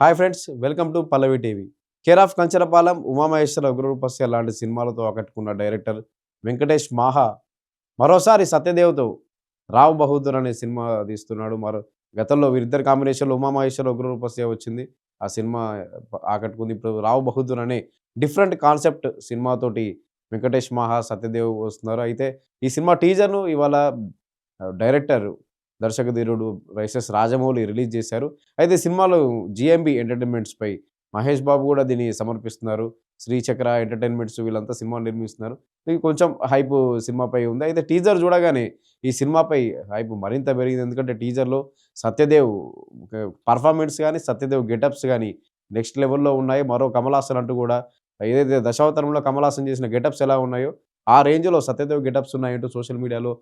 Hi friends, welcome to Pallavi TV. 'Care of Kancharapalem', 'Umamaheswara Ugraroopasya' లాంటి సినిమాలతో ఆకట్టుకున్న డైరెక్టర్ వెంకటేష్ మాహా మరోసారి సత్యదేవ్‌తో 'రావ్ బహదూర్' అనే సినిమా తీస్తున్నాడు. గతంలో వీరిద్దరి కాంబినేషన్‌లో 'ఉమామహేశ్వర ఉగ్రరూపస్య' వచ్చింది. ఆ సినిమా ఆకట్టుకుంది. ఇప్పుడు 'రావ్ బహదూర్' అనే డిఫరెంట్ కాన్సెప్ట్ సినిమాతోటి వెంకటేష్ మాహా, సత్యదేవ్ వస్తున్నారు. అయితే ఈ సినిమా టీజర్‌ను ఇవాళ డైరెక్టర్, దర్శకధీరుడు రాజమౌళి రిలీజ్ చేశారు. అయితే సినిమాలో జీఎంబీ ఎంటర్‌టైన్‌మెంట్స్‌పై మహేష్ బాబు గూడా దీన్ని సమర్పిస్తున్నారు. శ్రీచక్ర ఎంటర్‌టైన్‌మెంట్స్ వీళ్ళంతా సినిమా నిర్మిస్తున్నారు. ఇది కొంచెం హైపు సినిమాపై ఉంది. అయితే టీజర్ చూడగానే ఈ సినిమాపై హైప్ మరింత పెరిగింది. ఎందుకంటే టీజర్‌లో సత్యదేవ్ పెర్ఫార్మెన్స్ గాని, సత్యదేవ్ గెటప్స్ గాని నెక్స్ట్ లెవెల్‌లో ఉన్నాయి. మరో కమల్ హాసన్ అంటూ గూడా ఏదైతే 'దశావతారంలో' కమల్ హాసన్ చేసిన గెటప్స్ ఎలా ఉన్నాయో, ఆ రేంజ్‌లో సత్యదేవ్ గెటప్స్ ఉన్నాయంటూ సోషల్ మీడియాలో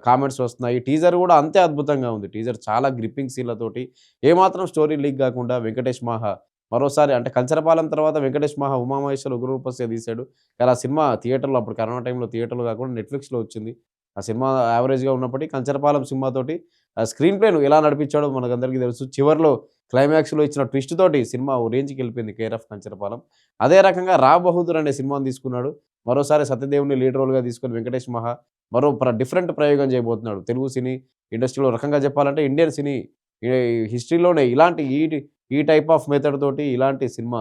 కామెంట్స్ వస్తున్నాయి. టీజర్ గూడా అంతే అద్భుతంగా ఉంది. టీజర్ చాలా గ్రిప్పింగ్ సీన్‌లతోటి ఏమాత్రం స్టోరీ లీక్ గాకుండా వెంకటేష్ మాహా మరోసారి అంటే 'కంచరపాలెం' తర్వాత వెంకటేష్ మాహా 'ఉమామహేశ్వర ఉగ్రరూపస్య' తీశాడు. కానీ ఆ సినిమా థియేటర్‌లో అప్పుడు కరోనా టైంలో థియేటర్‌లో కాకుండా నెట్‌ఫ్లిక్స్‌లో వచ్చింది. ఆ సినిమా యావరేజ్‌గా ఉన్నప్పటికీ 'కంచరపాలెం' సినిమాతోటి స్క్రీన్ ప్లేను ఎలా నడిపించాడో మనకందరికీ తెలుసు. చివర్లో క్లైమాక్స్‌లో ఇచ్చిన ట్విస్ట్ తోటి సినిమా ఓ రేంజ్‌కెళ్ళిపోయింది 'కేర్ ఆఫ్ కంచరపాలెం'. అదే రకంగా 'రావ్ బహదూర్' అనే సినిమాని తీసుకున్నాడు. మరోసారి సత్యదేవ్‌ని లీడ్ రోల్‌గా తీసుకొని వెంకటేష్ మాహా మరో డిఫరెంట్ ప్రయోగం చేయబోతున్నాడు. తెలుగు సినీ ఇండస్ట్రీలో రకంగా చెప్పాలంటే ఇండియన్ సినీ ఈ హిస్టరీలోనే ఇలాంటి ఈ టైప్ ఆఫ్ మెథడ్ తోటి ఇలాంటి సినిమా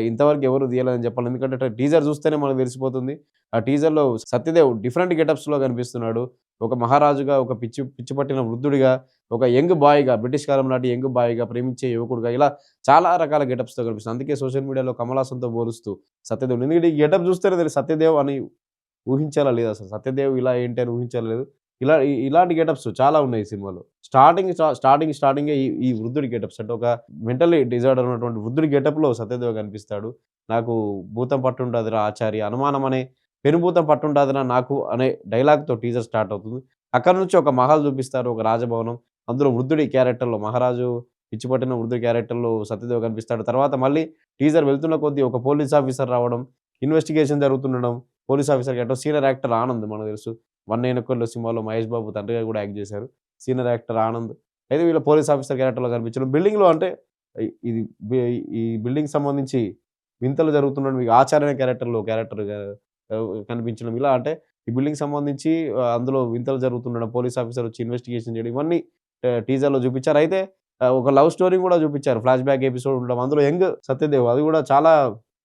ఇంతవరకు ఎవరు తీయలేదని చెప్పాలి. ఎందుకంటే టీజర్ చూస్తేనే మనకు తెలిసిపోతుంది. ఆ టీజర్‌లో సత్యదేవ్ డిఫరెంట్ గెటప్స్‌లో కనిపిస్తున్నాడు. ఒక మహారాజుగా, ఒక పిచ్చి పట్టిన వృద్ధుడిగా, ఒక యంగ్ బాయ్‌గా, బ్రిటిష్ కాలం నాటి యంగ్ బాయ్‌గా, ప్రేమించే యువకుడుగా ఇలా చాలా రకాల గెటప్స్‌తో కనిపిస్తుంది. అందుకే సోషల్ మీడియాలో కమల్ హాసన్‌తో పోలుస్తూ సత్యదేవ్, ఎందుకంటే ఈ గెటప్ చూస్తేనే తెలుసు సత్యదేవ్ అని ఊహించేలా లేదసలు. సత్యదేవ్ ఇలా ఏంటి అని ఊహించేలా లేదు. ఇలాంటి గెటప్స్ చాలా ఉన్నాయి ఈ సినిమాలో. స్టార్టింగే ఈ వృద్ధుడి గెటప్స్ అంటే ఒక మెంటల్లీ డిజార్డర్ ఉన్నటువంటి వృద్ధుడి గెటప్‌లో సత్యదేవ్ కనిపిస్తాడు. నాకు భూతం పట్టుంటాదిరా ఆచార్య, అనుమానం అనే పెనుభూతం పట్టుంటాదిరా నాకు అనే డైలాగ్‌తో టీజర్ స్టార్ట్ అవుతుంది. అక్కడి నుంచి ఒక మహల్ చూపిస్తారు. ఒక రాజభవనం. అందులో వృద్ధుడి క్యారెక్టర్‌లో మహారాజు పిచ్చి పట్టిన వృద్ధుడి క్యారెక్టర్‌లో సత్యదేవ్ కనిపిస్తాడు. తర్వాత మళ్ళీ టీజర్ వెళ్తున్న కొద్దీ ఒక పోలీస్ ఆఫీసర్ రావడం, ఇన్వెస్టిగేషన్ జరుగుతుండడం, police officer character, senior actor Anand మనకు తెలుసు. 'వన్నేనకొండ' సినిమాలో మహేష్ బాబు తండ్రిగా కూడా యాక్ట్ చేశారు. Senior actor Anand. అయితే వీళ్ళ పోలీస్ ఆఫీసర్ క్యారెక్టర్‌లో కనిపించడం. బిల్డింగ్‌లో అంటే ఇది ఈ బిల్డింగ్‌కి సంబంధించి వింతలు జరుగుతుండడం, మీకు ఆచార్య అనే క్యారెక్టర్‌గా కనిపించడం. ఇలా అంటే ఈ బిల్డింగ్‌కి సంబంధించి అందులో వింతలు జరుగుతుండడం, పోలీస్ ఆఫీసర్ వచ్చి ఇన్వెస్టిగేషన్ చేయడం, ఇవన్నీ టీజర్‌లో చూపించారు. అయితే ఒక లవ్ స్టోరీ కూడా చూపించారు. ఫ్లాష్ బ్యాక్ ఎపిసోడ్ ఉండడం. అందులో యంగ్ సత్యదేవ్ అది కూడా చాలా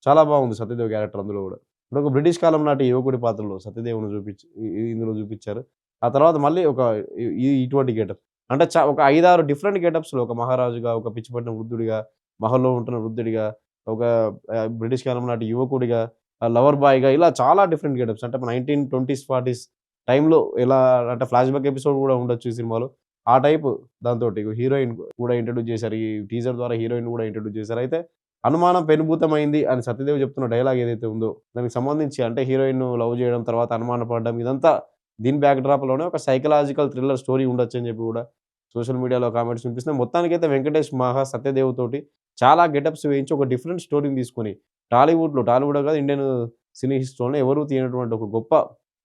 చాలా బాగుంది సత్యదేవ్ క్యారెక్టర్ అందులో కూడా. ఇప్పుడు ఒక బ్రిటిష్ కాలం నాటి యువకుడి పాత్రలో సత్యదేవ్‌ని ఇందులో చూపిచ్చారు. ఆ తర్వాత మళ్ళీ ఒక ఇటువంటి గెటప్. అంటే ఒక 5, 6 డిఫరెంట్ గెటప్స్‌లో ఒక మహారాజుగా, ఒక పిచ్చి పట్టిన వృద్ధుడిగా, మహల్‌లో ఉంటున్న వృద్ధుడిగా, ఒక బ్రిటిష్ కాలం నాటి యువకుడిగా, లవర్ బాయ్‌గా ఇలా చాలా డిఫరెంట్ గెటప్స్. అంటే 1920స్, 40స్ టైంలో ఎలా అంటే ఫ్లాష్ బ్యాక్ ఎపిసోడ్ కూడా ఉండొచ్చు ఈ సినిమాలో. ఆ టైపు దాంతోటి హీరోయిన్ కూడా ఇంట్రొడ్యూస్ చేశారు. ఈ టీజర్ ద్వారా హీరోయిన్ కూడా ఇంట్రొడ్యూస్ చేశారు. అయితే అనుమానం పెనుభూతమైంది అని సత్యదేవ్ చెప్తున్న డైలాగ్ ఏదైతే ఉందో, దానికి సంబంధించి అంటే హీరోయిన్‌ను లవ్ చేయడం, తర్వాత అనుమానపడడం ఇదంతా దీని బ్యాక్ డ్రాప్‌లోనే ఒక సైకలాజికల్ థ్రిల్లర్ స్టోరీ ఉండొచ్చని చెప్పి కూడా సోషల్ మీడియాలో కామెంట్స్ వినిపిస్తున్నాయి. మొత్తానికైతే వెంకటేష్ మాహా సత్యదేవ్ తోటి చాలా గెటప్స్ వేయించి ఒక డిఫరెంట్ స్టోరీని తీసుకొని టాలీవుడే కాదు ఇండియన్ సినీ హిస్టరీలోనే ఎవరు తీయనటువంటి ఒక గొప్ప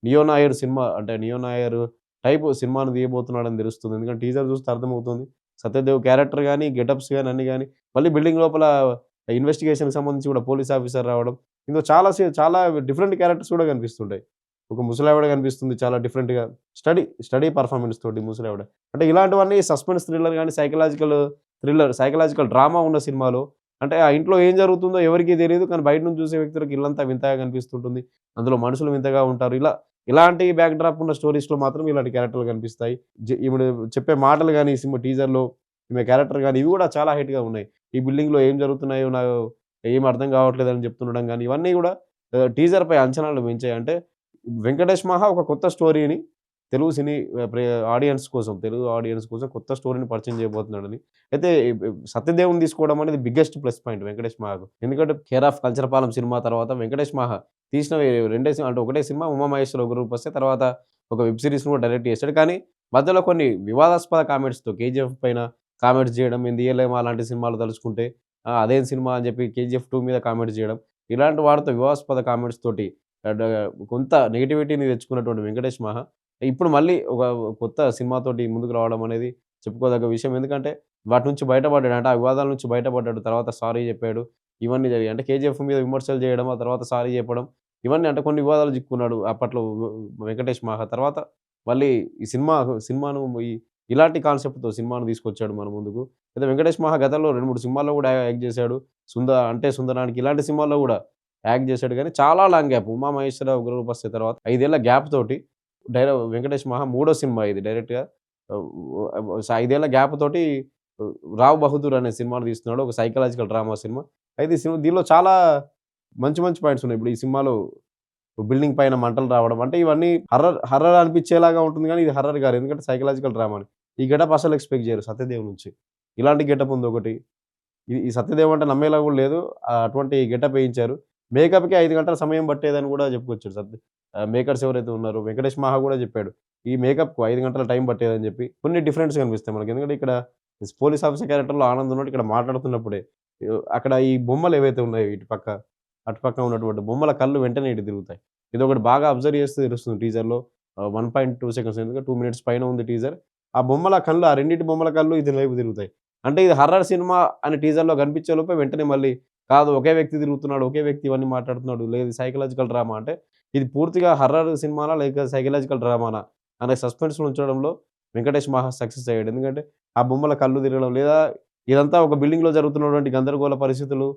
నియో నాయర్ సినిమా అంటే నియో నాయర్ టైపు సినిమాను తీయబోతున్నాడని తెలుస్తుంది. ఎందుకంటే టీజర్ చూస్తే అర్థమవుతుంది. సత్యదేవ్ క్యారెక్టర్ గాని, గెటప్స్ గాని అన్నీ గాని మళ్ళీ బిల్డింగ్ లోపల ఇన్వెస్టిగేషన్‌కి సంబంధించి కూడా పోలీస్ ఆఫీసర్ రావడం. ఇందులో చాలా డిఫరెంట్ క్యారెక్టర్స్ కూడా కనిపిస్తుంటాయి. ఒక ముసలావిడ కనిపిస్తుంది చాలా డిఫరెంట్‌గా. స్టడీ పెర్ఫార్మన్స్ తోటి ముసలావిడ. అంటే ఇలాంటివన్నీ సస్పెన్స్ థ్రిల్లర్ గాని, సైకలాజికల్ డ్రామా ఉన్న సినిమాలో అంటే ఆ ఇంట్లో ఏం జరుగుతుందో ఎవరికీ తెలీదు. కానీ బయట నుంచి చూసే వ్యక్తులకు ఇల్లంతా వింతగా కనిపిస్తుంటుంది. అందులో మనుషులు వింతగా ఉంటారు. ఇలాంటి బ్యాక్ డ్రాప్ ఉన్న స్టోరీస్‌లో మాత్రం ఇలాంటి క్యారెక్టర్‌లు కనిపిస్తాయి. ఈవిడ చెప్పే మాటలు గాని, ఈ సినిమా టీజర్‌లో ఈమె క్యారెక్టర్ గాని ఇవి కూడా చాలా హైట్‌గా ఉన్నాయి. ఈ బిల్డింగ్‌లో ఏం జరుగుతున్నాయో నాకు ఏమి అర్థం కావట్లేదని చెప్తుండడం గాని, ఇవన్నీ గూడా టీజర్‌పై అంచనాలు పెంచాయి. అంటే వెంకటేష్ మాహా ఒక కొత్త స్టోరీని తెలుగు సినీ తెలుగు ఆడియన్స్ కోసం కొత్త స్టోరీని పరిచయం చేయబోతున్నాడని. అయితే సత్యదేవ్‌ని తీసుకోవడం అనేది బిగ్గెస్ట్ ప్లస్ పాయింట్ వెంకటేష్ మాహాకు. ఎందుకంటే 'కేర్ ఆఫ్ కంచరపాలెం' సినిమా తర్వాత వెంకటేష్ మాహా తీసినవి రెండే సినిమా అంటే ఒకటే సినిమా 'ఉమామహేశ్వర ఉగ్రరూపస్య' తర్వాత ఒక వెబ్ సీరీస్‌ని కూడా డైరెక్ట్ చేసాడు. కానీ మధ్యలో కొన్ని వివాదాస్పద కామెంట్స్‌తో 'కేజీఎఫ్' పైన కామెంట్స్ చేయడం, మేము తీయలేమా అలాంటి సినిమాలు తలుచుకుంటే, అదేం సినిమా అని చెప్పి 'కేజీఎఫ్ 2' మీద కామెంట్స్ చేయడం. ఇలాంటి వాటితో వివాదాస్పద కామెంట్స్ తోటి ఆహ్, డ కొంత నెగటివిటీని తెచ్చుకున్నటువంటి వెంకటేష్ మాహా ఇప్పుడు మళ్ళీ ఒక కొత్త సినిమాతోటి ముందుకు రావడం అనేది చెప్పుకోదగ్గ విషయం. ఎందుకంటే వాటి నుంచి బయటపడ్డాడు. అంటే ఆ వివాదాల నుంచి బయటపడ్డాడు. తర్వాత సారీ చెప్పాడు. ఇవన్నీ జరిగాయి. అంటే 'కేజీఎఫ్' మీద విమర్శలు చేయడం, ఆ తర్వాత సారీ చెప్పడం ఇవన్నీ అంటే కొన్ని వివాదాలు చిక్కుకున్నాడు. అప్పట్లో 'వెంకటేష్ మాహ'. తర్వాత మళ్ళీ ఈ సినిమాను ఇలాంటి కాన్సెప్ట్‌తో సినిమాను తీసుకొచ్చాడు మన ముందుకు. అయితే 'వెంకటేష్ మాహ' గతంలో 2, 3 సినిమాల్లో కూడా యాక్ట్ చేశాడు. 'సుందరానికి' ఇలాంటి సినిమాల్లో కూడా యాక్ట్ చేశాడు గానీ చాలా లాంగ్ గ్యాప్. 'ఉమామహేశ్వర ఉగ్రరూపస్య' తర్వాత 5 ఏళ్ల గ్యాప్ తోటి 'వెంకటేష్ మాహ' మూడో సినిమా ఇది డైరెక్ట్‌గా. 5 ఏళ్ల గ్యాప్ తోటి 'రావ్ బహదూర్' అనే సినిమాను తీస్తున్నాడు. ఒక సైకలాజికల్ డ్రామా సినిమా. అయితే దీనిలో చాలా మంచి మంచి పాయింట్స్ ఉన్నాయి. ఇప్పుడు ఈ సినిమాలో బిల్డింగ్ పైన మంటలు రావడం అంటే ఇవన్నీ హర్రర్ అనిపించేలాగా ఉంటుంది గానీ ఇది హర్రర్ కాదు. ఎందుకంటే సైకలాజికల్ డ్రామా అని. ఈ గెటప్ అసలు ఎక్స్‌పెక్ట్ చేయరు 'సత్యదేవ్' నుంచి. ఇలాంటి గెటప్ ఉందొకటి. ఈ 'సత్యదేవ్' అంటే నమ్మేలా గూడా లేదు. అటువంటి గెటప్ ఏయించారు. మేకప్‌కి 5 గంటల సమయం పట్టేదని గూడా చెప్పుకొచ్చాడు మేకర్స్ ఎవరైతే ఉన్నారో 'వెంకటేష్ మాహ' గూడా చెప్పాడు. ఈ మేకప్‌కు 5 గంటల టైం పట్టేదని జెప్పి. కొన్ని డిఫరెన్స్ కనిపిస్తాయి మనకి. ఎందుకంటే ఇక్కడ పోలీస్ ఆఫీసర్ క్యారెక్టర్‌లో ఆనంద్ ఉన్నాడు. ఇక్కడ మాట్లాడుతున్నప్పుడే అక్కడ ఈ బొమ్మలు ఏవైతే ఉన్నాయో అటుపక్క ఉన్నటువంటి బొమ్మల కళ్ళు వెంటనే ఇటు తిరుగుతాయి. ఇదొకటి బాగా అబ్జర్వ్ చేస్తే తెలుస్తుంది టీజర్‌లో. 1.2 సెకండ్స్ ఎందుకంటే 2 మినిట్స్ పైన ఉంది టీజర్. ఆ బొమ్మల కళ్ళు ఆ రెండిటి బొమ్మల కళ్ళు ఇతని వైపు తిరుగుతాయి. అంటే ఇది హర్రర్ సినిమా అని టీజర్‌లో కనిపించే లోపే వెంటనే మళ్ళీ కాదు ఒకే వ్యక్తి తిరుగుతున్నాడు. ఒకే వ్యక్తి ఇవన్నీ మాట్లాడుతున్నాడు. లేదు సైకలాజికల్ డ్రామా అంటే ఇది పూర్తిగా హర్రర్ సినిమానా లేక సైకలాజికల్ డ్రామానా అనే సస్పెన్స్‌లో ఉంచడంలో 'వెంకటేష్ మాహ' సక్సెస్ అయ్యాడు. ఎందుకంటే ఆ బొమ్మల కళ్ళు తిరగడం లేదా ఇదంతా ఒక బిల్డింగ్‌లో జరుగుతున్నటువంటి గందరగోళ పరిస్థితులు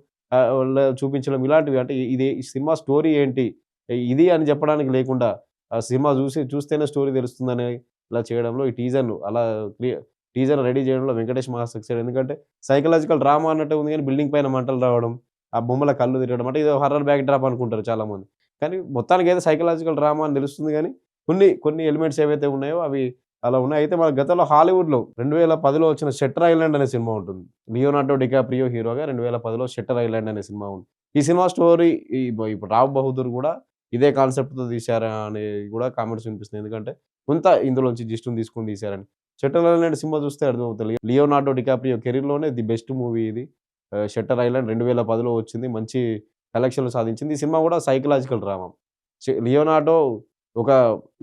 చూపించడం ఇలాంటివి అంటే ఈ సినిమా స్టోరీ ఏంటి? ఇది అని చెప్పడానికి లేకుండా ఆ సినిమా చూస్తేనే స్టోరీ తెలుస్తుందని ఇలా చేయడంలో ఈ టీజర్ రెడీ చేయడంలో 'వెంకటేష్ మాహ' సక్సెస్ అయ్యాడు. ఎందుకంటే సైకలాజికల్ డ్రామా అన్నట్టే ఉంది గానీ బిల్డింగ్ పైన మంటలు రావడం, ఆ బొమ్మల కళ్ళు తిరగడం అంటే ఇదో హర్రర్ బ్యాక్ డ్రాప్ అనుకుంటారు చాలామంది. కానీ మొత్తానికైతే సైకలాజికల్ డ్రామా అని తెలుస్తుంది గానీ కొన్ని ఎలిమెంట్స్ ఏవైతే ఉన్నాయో అవి అలా ఉన్నాయి. అయితే మన గతంలో హాలీవుడ్‌లో 2010లో వచ్చిన 'షట్టర్ ఐలాండ్' అనే సినిమా ఉంటుంది. లియోనార్డో డికాప్రియో హీరోగా 2010లో 'షట్టర్ ఐలాండ్' అనే సినిమా ఉంది. ఈ సినిమా స్టోరీ ఇప్పుడు 'రావ్ బహదూర్' గూడా ఇదే కాన్సెప్ట్‌తో తీశారా అని గూడా కామెంట్స్ వినిపిస్తున్నాయి. ఎందుకంటే కొంత ఇందులోంచి జిస్ట్‌ని తీసుకొని తీశారని. 'షట్టర్ ఐలాండ్' సినిమా చూస్తే అర్థమవుతది. లియోనార్డో డికాప్రియో కెరీర్‌లోనే ది బెస్ట్ మూవీ ఇది. 'షట్టర్ ఐలాండ్' 2010లో వచ్చింది. మంచి కలెక్షన్‌లు సాధించింది. ఈ సినిమా గూడా సైకలాజికల్ డ్రామా. లియోనార్డో ఒక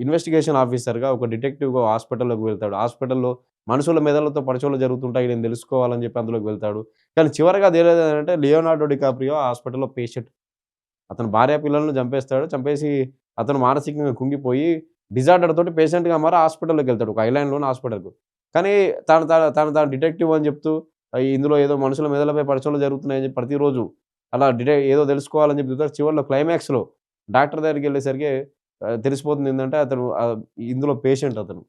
ఇన్వెస్టిగేషన్ ఆఫీసర్‌గా ఒక డిటెక్టివ్‌గా హాస్పిటల్‌లోకి వెళ్తాడు. హాస్పిటల్‌లో మనుషుల మెదడులతో పడచోలు జరుగుతుంటాయి. నేను తెలుసుకోవాలని చెప్పి అందులోకి వెళ్తాడు. కానీ చివరగా తేలేదేంటంటే లియోనార్డో డికాప్రియో ఆ హాస్పిటల్‌లో పేషెంట్. అతని భార్య పిల్లలను చంపేస్తాడు. చంపేసి అతను మానసికంగా కుంగిపోయి డిజార్డర్ తోటి పేషెంట్‌గా మారి హాస్పిటల్‌లోకెళ్తాడు. ఒక ఐలాండ్‌లోని హాస్పిటల్‌కు. కానీ తాను డిటెక్టివ్ అని చెప్తూ ఇందులో ఏదో మనుషుల మెదడులపై పడచోలు జరుగుతున్నాయని చెప్పి ప్రతిరోజు అలా ఏదో తెలుసుకోవాలని చెప్పి తిరుగుతాడు. చివరిలో క్లైమాక్స్‌లో డాక్టర్ దగ్గరికెళ్ళేసరికి తెలిసిపోతుంది ఏందంటే అతను ఇందులో పేషెంట్ అతను.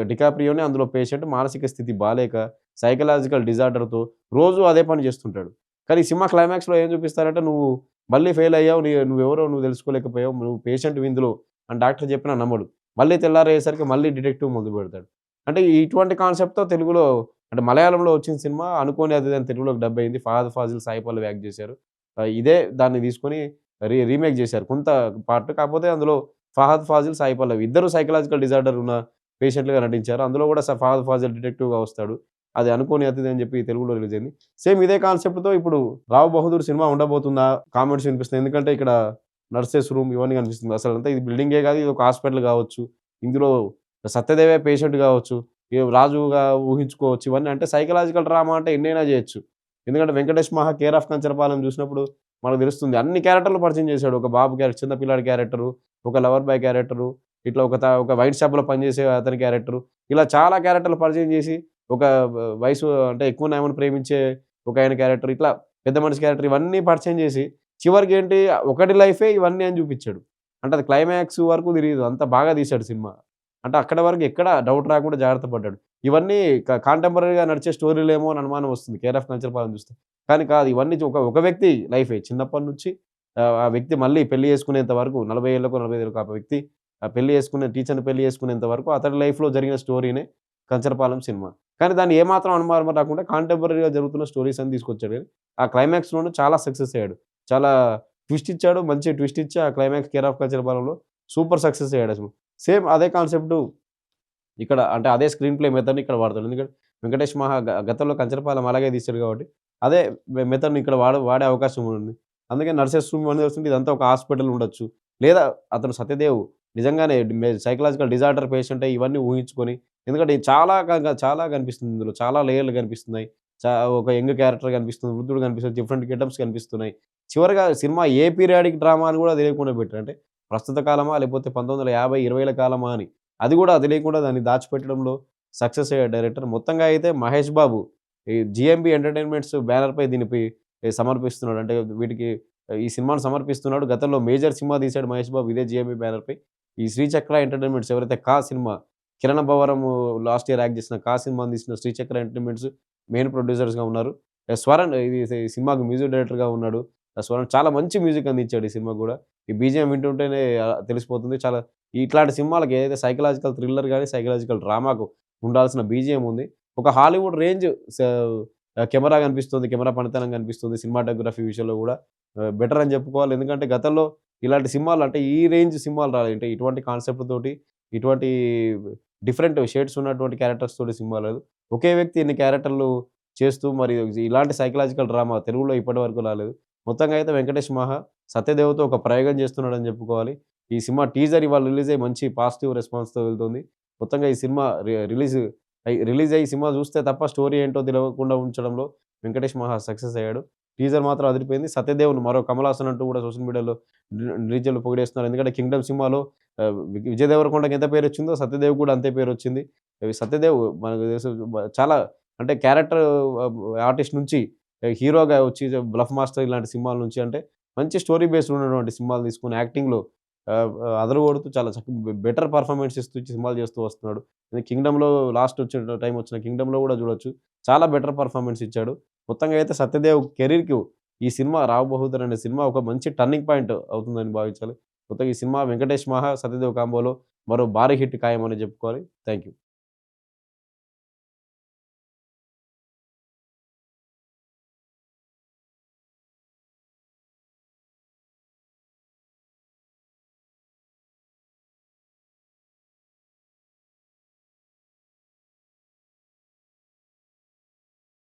డికాప్రియోనే అందులో పేషెంట్. మానసిక స్థితి బాలేక సైకలాజికల్ డిజార్డర్‌తో రోజు అదే పని చేస్తుంటాడు. కానీ ఈ సినిమా క్లైమాక్స్‌లో ఏం చూపిస్తారంటే నువ్వు మళ్ళీ ఫెయిల్ అయ్యావు. నువ్వెవరో నువ్వు తెలుసుకోలేకపోయావు. నువ్వు పేషెంట్‌వి ఇందులో అని డాక్టర్ చెప్పినా నమ్మడు. మళ్ళీ తెల్లారయ్యేసరికి మళ్ళీ డిటెక్టివ్ మొదలుపెడతాడు. అంటే ఇటువంటి కాన్సెప్ట్‌తో తెలుగులో అంటే మలయాళంలో వచ్చిన సినిమా అనుకోని అతిథి తెలుగులోకి డబ్ అయింది. ఫహద్ ఫాజిల్, సాయి పల్లవి యాక్ట్ చేశారు. ఇదే దాన్ని తీసుకొని రీమేక్ చేశారు. కొంత పార్ట్ కాకపోతే అందులో ఫహద్ ఫాజిల్, సాయి పల్లవి ఇద్దరు సైకలాజికల్ డిజార్డర్ ఉన్న పేషెంట్‌లుగా నటించారు. అందులో కూడా ఫహద్ ఫాజిల్ డిటెక్టివ్‌గా వస్తాడు. అది అనుకోని అతిథి అని చెప్పి తెలుగులో రిలీజ్ అయింది. సేమ్ ఇదే కాన్సెప్ట్‌తో ఇప్పుడు 'రావ్ బహదూర్' సినిమా ఉండబోతుందా? కామెంట్స్ వినిపిస్తున్నాయి. ఎందుకంటే ఇక్కడ నర్సెస్ రూమ్ ఇవన్నీ కనిపిస్తుంది. అసలంతా ఇది బిల్డింగే కాదు. ఇది ఒక హాస్పిటల్ కావచ్చు. ఇందులో సత్యదేవే పేషెంట్ కావచ్చు. రాజుగా ఊహించుకోవచ్చు. ఇవన్నీ అంటే సైకలాజికల్ డ్రామా అంటే ఎన్నైనా చేయొచ్చు. ఎందుకంటే 'వెంకటేష్ మాహ' 'కేర్ ఆఫ్ కంచరపాలెం' చూసినప్పుడు మనకు తెలుస్తుంది. అన్ని క్యారెక్టర్‌లు పరిచయం చేశాడు. ఒక బాబు క్యారెక్టర్, చిన్న పిల్లాడి క్యారెక్టరు, ఒక లవర్ బాయ్ క్యారెక్టరు, ఇట్లా ఒక వైన్ షాప్‌లో పనిచేసే అతని క్యారెక్టరు. ఇలా చాలా క్యారెక్టర్‌లు పరిచయం చేసి, ఒక వయసు అంటే ఎక్కువనామెను ప్రేమించే ఒకాయన క్యారెక్టర్, ఇట్లా పెద్ద మనిషి క్యారెక్టర్ ఇవన్నీ పరిచయం చేసి, చివరికేంటి ఒకడి లైఫే ఇవన్నీ అని చూపిచ్చాడు. అంటే అది క్లైమాక్స్ వరకు తెలీదు. అంత బాగా తీశాడు సినిమా. అంటే అక్కడి వరకు ఎక్కడ డౌట్ రాకుండా జాగ్రత్త పడ్డాడు. ఇవన్నీ కాంటెంపరరీగా నడిచే స్టోరీలేమో అని అనుమానం వస్తుంది 'కేర్ ఆఫ్ కంచరపాలెం' చూస్తే. కానీ కాదు ఇవన్నీ ఒక వ్యక్తి లైఫే. చిన్నప్పటి నుంచి ఆ వ్యక్తి మళ్ళీ పెళ్లి చేసుకునేంత వరకు 40 ఏళ్ళకో, 45 ఏళ్ళకో ఆ వ్యక్తి టీచర్‌ని పెళ్లి చేసుకునేంత వరకు అతని లైఫ్‌లో జరిగిన స్టోరీనే 'కంచరపాలెం' సినిమా. కానీ దాన్ని ఏమాత్రం అనుమానం రాకుండా కాంటెంపరరీగా జరుగుతున్న స్టోరీస్ అని తీసుకొచ్చాడు గానీ, ఆ క్లైమాక్స్‌లోనే చాలా సక్సెస్ అయ్యాడు. చాలా ట్విస్ట్ ఇచ్చాడు. మంచి ట్విస్ట్ ఇచ్చి ఆ క్లైమాక్స్ 'కేర్ ఆఫ్ కంచరపాలెంలో' సూపర్ సక్సెస్ అయ్యాడసలు. సేమ్ అదే కాన్సెప్టు ఇక్కడ అంటే అదే స్క్రీన్ ప్లే మెథడ్‌ని ఇక్కడ వాడతాడు. ఎందుకంటే 'వెంకటేష్ మాహ' గతంలో 'కంచరపాలెం' అలాగే తీశాడు కాబట్టి, అదే మెథడ్‌ని ఇక్కడ వాడే అవకాశం ఉంది. అందుకే నర్సెస్ రూమ్ అని వస్తుంటే ఇదంతా ఒక హాస్పిటల్ ఉండొచ్చు. లేదా అతను సత్యదేవ్ నిజంగానే సైకలాజికల్ డిజార్డర్ పేషెంటే ఇవన్నీ ఊహించుకొని ఎందుకంటే చాలా కనిపిస్తుంది ఇందులో. చాలా లేయర్‌లు కనిపిస్తున్నాయి. ఒక యంగ్ క్యారెక్టర్ కనిపిస్తుంది. వృద్ధుడు కనిపిస్తుంది. డిఫరెంట్ గెటప్స్ కనిపిస్తున్నాయి. చివరగా సినిమా ఏ పీరియాడిక్ డ్రామా అని గూడా తెలియకుండా పెట్టారు. అంటే ప్రస్తుత కాలమా? లేకపోతే 1950, 20ల కాలమా అని. అది గూడా తెలియకుండా దాన్ని దాచిపెట్టడంలో సక్సెస్ అయ్యాడు డైరెక్టర్. మొత్తంగా అయితే మహేష్ బాబు ఈ జీఎంబీ ఎంటర్‌టైన్‌మెంట్స్ బ్యానర్‌పై దీనిపై సమర్పిస్తున్నాడు. అంటే వీటికి ఈ సినిమాను సమర్పిస్తున్నాడు. గతంలో మేజర్ సినిమా తీశాడు మహేష్ బాబు ఇదే జీఎంబీ బ్యానర్‌పై. ఈ శ్రీచక్ర ఎంటర్‌టైన్‌మెంట్స్ ఎవరైతే 'కా' cinema Kiran Abbavaram last year act చేసిన 'కా' సినిమాని తీసిన శ్రీచక్ర ఎంటర్‌టైన్‌మెంట్స్ మెయిన్ ప్రొడ్యూసర్స్‌గా ఉన్నారు. స్వరణ్ ఇది సినిమాకి మ్యూజిక్ డైరెక్టర్‌గా ఉన్నాడు. స్వరణ్ చాలా మంచి మ్యూజిక్ అందించాడు ఈ సినిమాకి గూడా. ఈ బీజీఎం వింటుంటేనే తెలిసిపోతుంది. చాలా ఇట్లాంటి సినిమాలకి ఏదైతే సైకలాజికల్ థ్రిల్లర్ గాని, సైకలాజికల్ డ్రామాకు ఉండాల్సిన బీజీఎం ఉంది. ఒక హాలీవుడ్ రేంజ్ స కెమెరా కనిపిస్తుంది. కెమెరా పనితనం కనిపిస్తుంది. సినిమాటోగ్రఫీ విషయంలో గూడా బెటర్ అని చెప్పుకోవాలి. ఎందుకంటే గతంలో ఇలాంటి సినిమాలు అంటే ఈ రేంజ్ సినిమాలు రాలేదు. అంటే ఇటువంటి కాన్సెప్ట్ తోటి, ఇటువంటి డిఫరెంట్ షేడ్స్ ఉన్నటువంటి క్యారెక్టర్స్ తోటి సినిమా లేదు. ఒకే వ్యక్తి ఇన్ని క్యారెక్టర్‌లు చేస్తూ మరి ఇలాంటి సైకలాజికల్ డ్రామా తెలుగులో ఇప్పటి వరకు రాలేదు. మొత్తంగా అయితే 'వెంకటేష్ మహా' సత్యదేవ్‌తో ఒక ప్రయోగం చేస్తున్నాడని చెప్పుకోవాలి. ఈ సినిమా టీజర్ ఇవాళ రిలీజ్ అయ్యి మంచి పాజిటివ్ రెస్పాన్స్‌తో వెళ్తుంది. మొత్తంగా ఈ సినిమా రిలీజ్ అయ్యి సినిమా చూస్తే తప్ప స్టోరీ ఏంటో తెలవకుండా ఉంచడంలో 'వెంకటేష్ మహా' సక్సెస్ అయ్యాడు. టీజర్ మాత్రం అదిరిపోయింది. సత్యదేవ్‌ను మరో కమల్ హాసన్ అంటూ కూడా సోషల్ మీడియాలో నెటిజన్లు పొగిడేస్తున్నారు. ఎందుకంటే 'కింగ్డమ్' సినిమాలో విజయ్ దేవరకొండకి ఎంత పేరొచ్చిందో సత్యదేవ్‌కి కూడా అంతే పేరొచ్చింది. సత్యదేవ్ మనకు తెలుసు చాలా అంటే క్యారెక్టర్ ఆర్టిస్ట్ నుంచి హీరోగా వచ్చి 'బ్లఫ్ మాస్టర్' ఇలాంటి సినిమాల నుంచి అంటే మంచి స్టోరీ బేస్డ్ ఉన్నటువంటి సినిమాలు తీసుకొని యాక్టింగ్‌లో అదరగొడుతూ చాలా బెటర్ పెర్ఫార్మన్స్ ఇస్తూ సినిమాలు చేస్తూ వస్తున్నాడు. 'కింగ్డమ్‌లో' లాస్ట్ వచ్చిన టైమ్ వచ్చిన 'కింగ్డమ్‌లో' కూడా చూడొచ్చు. చాలా బెటర్ పెర్ఫార్మన్స్ ఇచ్చాడు. మొత్తంగా అయితే సత్యదేవ్ కెరీర్‌కి ఈ సినిమా 'రావ్ బహదూర్' అనే సినిమా ఒక మంచి టర్నింగ్ పాయింట్ అవుతుందని భావించాలి. మొత్తంగా ఈ సినిమా 'వెంకటేష్ మహా', సత్యదేవ్ కాంబోలో మరో భారీ హిట్ ఖాయమని చెప్పుకోవాలి. Thank you.